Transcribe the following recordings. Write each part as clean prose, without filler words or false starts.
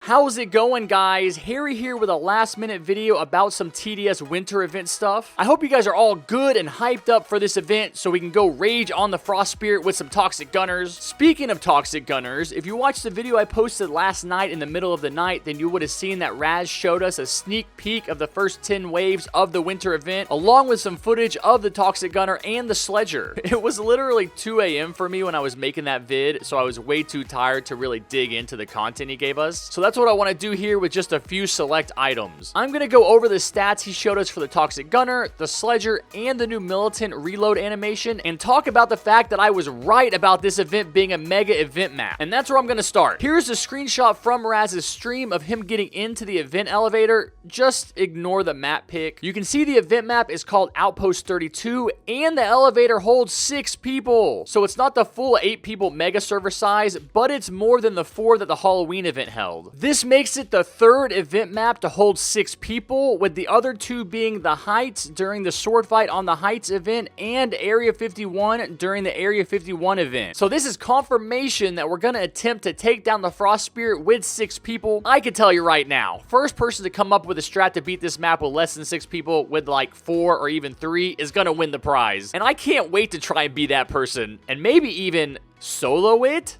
How's it going, guys? Harry here with a last minute video about some TDS winter event stuff. I hope you guys are all good and hyped up for this event so we can go rage on the Frost Spirit with some Toxic Gunners. Speaking of Toxic Gunners, if you watched the video I posted last night in the middle of the night, then you would have seen that Raz showed us a sneak peek of the first 10 waves of the winter event, along with some footage of the Toxic Gunner and the Sledger. It was literally 2 a.m. for me when I was making that vid, so I was way too tired to really dig into the content he gave us. So that's what I want to do here with just a few select items. I'm going to go over the stats he showed us for the Toxic Gunner, the Sledger, and the new Militant reload animation, and talk about the fact that I was right about this event being a mega event map. And that's where I'm going to start. Here's a screenshot from Raz's stream of him getting into the event elevator. Just ignore the map pic. You can see the event map is called Outpost 32, and the elevator holds 6 people. So it's not the full 8 people mega server size, but it's more than the 4 that the Halloween event held. This makes it the 3rd event map to hold 6 people, with the other 2 being the Heights during the sword fight on the Heights event and Area 51 during the Area 51 event. So this is confirmation that we're going to attempt to take down the Frost Spirit with 6 people. I can tell you right now, first person to come up with a strat to beat this map with less than 6 people with like 4 or even 3 is going to win the prize. And I can't wait to try and be that person and maybe even solo it.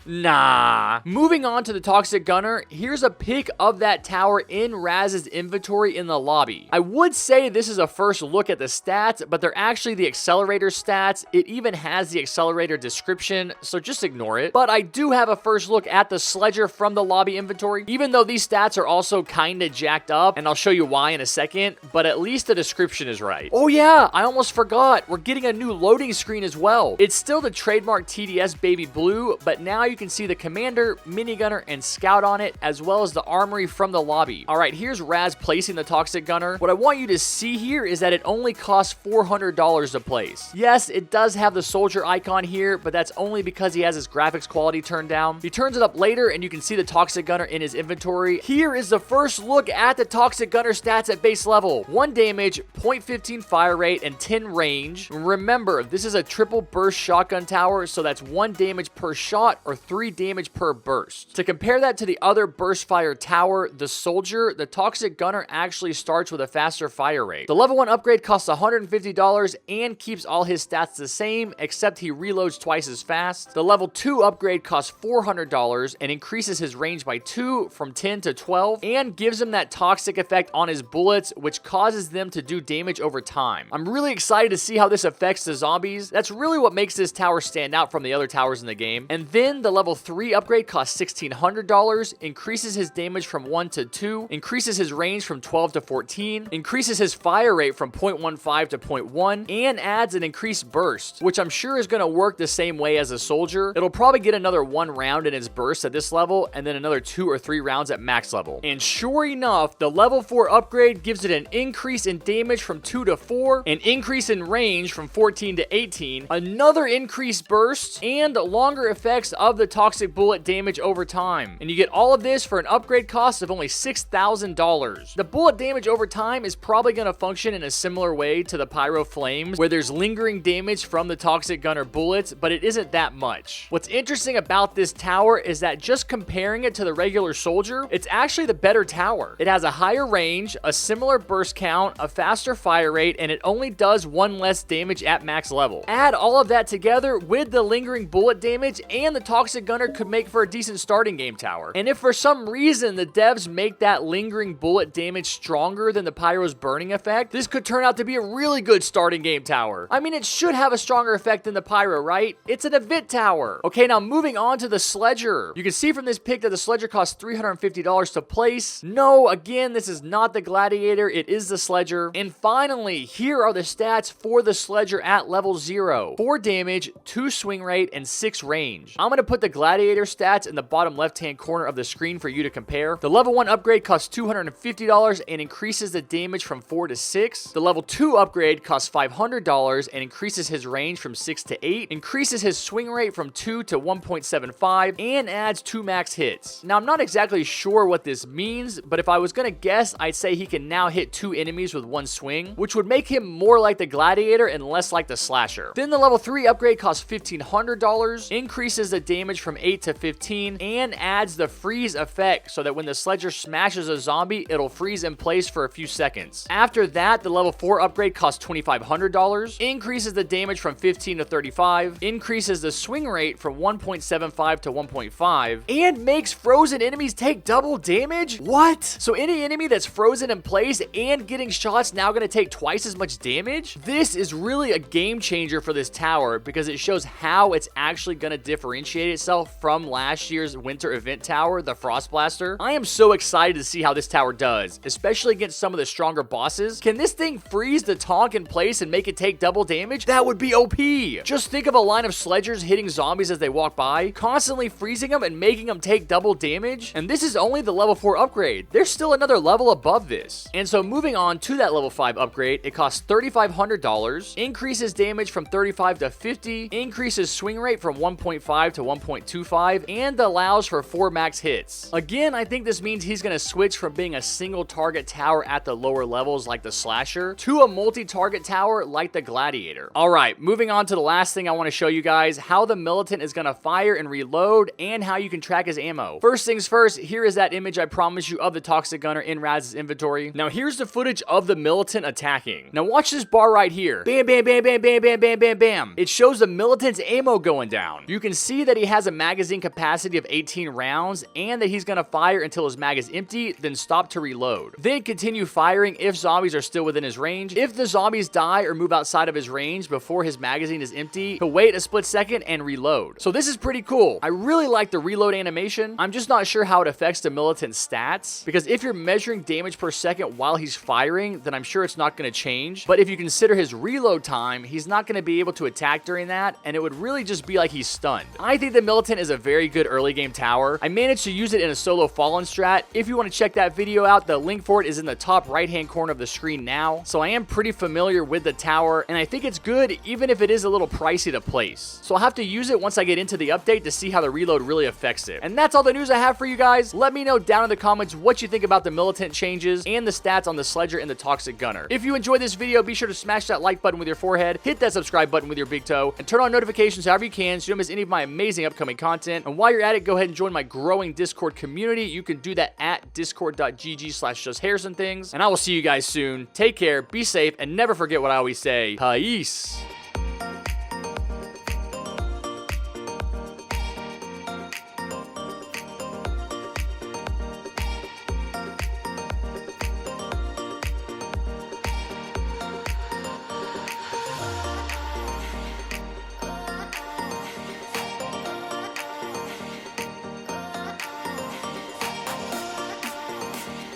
Nah. Moving on to the Toxic Gunner, here's a pic of that tower in Raz's inventory in the lobby. I would say this is a first look at the stats, but they're actually the accelerator stats. It even has the accelerator description, so just ignore it. But I do have a first look at the Sledger from the lobby inventory, even though these stats are also kinda jacked up, and I'll show you why in a second, but at least the description is right. Oh yeah, I almost forgot. We're getting a new loading screen as well. It's still the trademark TDS baby blue, but now you can see the commander, minigunner, and scout on it, as well as the armory from the lobby. All right, here's Raz placing the Toxic Gunner. What I want you to see here is that it only costs $400 to place. Yes, it does have the soldier icon here, but that's only because he has his graphics quality turned down. He turns it up later, and you can see the Toxic Gunner in his inventory. Here is the first look at the Toxic Gunner stats at base level. 1 damage, 0.15 fire rate, and 10 range. Remember, this is a triple burst shotgun tower, so that's 1 damage per shot or 3 damage per burst. To compare that to the other burst fire tower, the Soldier, the Toxic Gunner actually starts with a faster fire rate. The level 1 upgrade costs $150 and keeps all his stats the same, except he reloads twice as fast. The level 2 upgrade costs $400 and increases his range by 2 from 10 to 12 and gives him that toxic effect on his bullets, which causes them to do damage over time. I'm really excited to see how this affects the zombies. That's really what makes this tower stand out from the other towers in the game. And then the level 3 upgrade costs $1,600, increases his damage from 1 to 2, increases his range from 12 to 14, increases his fire rate from 0.15 to 0.1, and adds an increased burst, which I'm sure is going to work the same way as a Soldier. It'll probably get another 1 round in its burst at this level, and then another 2 or 3 rounds at max level. And sure enough, the level 4 upgrade gives it an increase in damage from 2 to 4, an increase in range from 14 to 18, another increased burst, and longer effects of the toxic bullet damage over time. And you get all of this for an upgrade cost of only $6,000. The bullet damage over time is probably going to function in a similar way to the Pyro Flames, where there's lingering damage from the Toxic Gunner bullets, but it isn't that much. What's interesting about this tower is that just comparing it to the regular Soldier, it's actually the better tower. It has a higher range, a similar burst count, a faster fire rate, and it only does 1 less damage at max level. Add all of that together with the lingering bullet damage, and the Toxic Gunner could make for a decent starting game tower. And if for some reason the devs make that lingering bullet damage stronger than the Pyro's burning effect, this could turn out to be a really good starting game tower. I mean, it should have a stronger effect than the Pyro, right? It's an event tower. Okay, now moving on to the Sledger. You can see from this pic that the Sledger costs $350 to place. No, again, this is not the Gladiator, it is the Sledger. And finally, here are the stats for the Sledger at level 0. 4 damage, 2 swing rate, and 6 range. I'm going to put the Gladiator stats in the bottom left-hand corner of the screen for you to compare. The level 1 upgrade costs $250 and increases the damage from 4 to 6. The level 2 upgrade costs $500 and increases his range from 6 to 8, increases his swing rate from 2 to 1.75, and adds 2 max hits. Now, I'm not exactly sure what this means, but if I was going to guess, I'd say he can now hit 2 enemies with 1 swing, which would make him more like the Gladiator and less like the Slasher. Then the level 3 upgrade costs $1,500, increases the damage damage from 8 to 15, and adds the freeze effect so that when the Sledger smashes a zombie, it'll freeze in place for a few seconds. After that, the level 4 upgrade costs $2,500, increases the damage from 15 to 35, increases the swing rate from 1.75 to 1.5, and makes frozen enemies take double damage? What? So any enemy that's frozen in place and getting shots now going to take twice as much damage? This is really a game changer for this tower because it shows how it's actually going to differentiate itself from last year's winter event tower, the Frost Blaster. I am so excited to see how this tower does, especially against some of the stronger bosses. Can this thing freeze the Tonk in place and make it take double damage? That would be OP. Just think of a line of Sledgers hitting zombies as they walk by, constantly freezing them and making them take double damage. And this is only the level 4 upgrade. There's still another level above this. And so moving on to that level 5 upgrade, it costs $3,500, increases damage from 35 to 50, increases swing rate from 1.5 to 1.25, and allows for 4 max hits. Again, I think this means he's going to switch from being a single target tower at the lower levels like the Slasher to a multi-target tower like the Gladiator. Alright, moving on to the last thing I want to show you guys, how the Militant is going to fire and reload and how you can track his ammo. First things first, here is that image I promised you of the Toxic Gunner in Raz's inventory. Now here's the footage of the Militant attacking. Now watch this bar right here. Bam, bam, bam, bam, bam, bam, bam, bam, bam. It shows the Militant's ammo going down. You can see that he has a magazine capacity of 18 rounds and that he's going to fire until his mag is empty, then stop to reload. Then continue firing if zombies are still within his range. If the zombies die or move outside of his range before his magazine is empty, he'll wait a split second and reload. So this is pretty cool. I really like the reload animation. I'm just not sure how it affects the Militant's stats, because if you're measuring damage per second while he's firing, then I'm sure it's not going to change. But if you consider his reload time, he's not going to be able to attack during that, and it would really just be like he's stunned. I think the Militant is a very good early game tower. I managed to use it in a solo Fallen strat. If you want to check that video out, the link for it is in the top right hand corner of the screen now. So I am pretty familiar with the tower, and I think it's good even if it is a little pricey to place. So I'll have to use it once I get into the update to see how the reload really affects it. And that's all the news I have for you guys. Let me know down in the comments what you think about the Militant changes and the stats on the Sledger and the Toxic Gunner. If you enjoyed this video, be sure to smash that like button with your forehead, hit that subscribe button with your big toe, and turn on notifications however you can so you don't miss any of my amazing upcoming content. And while you're at it, go ahead and join my growing Discord community. You can do that at discord.gg/JustHarrison things. And I will see you guys soon. Take care, be safe, and never forget what I always say. Peace.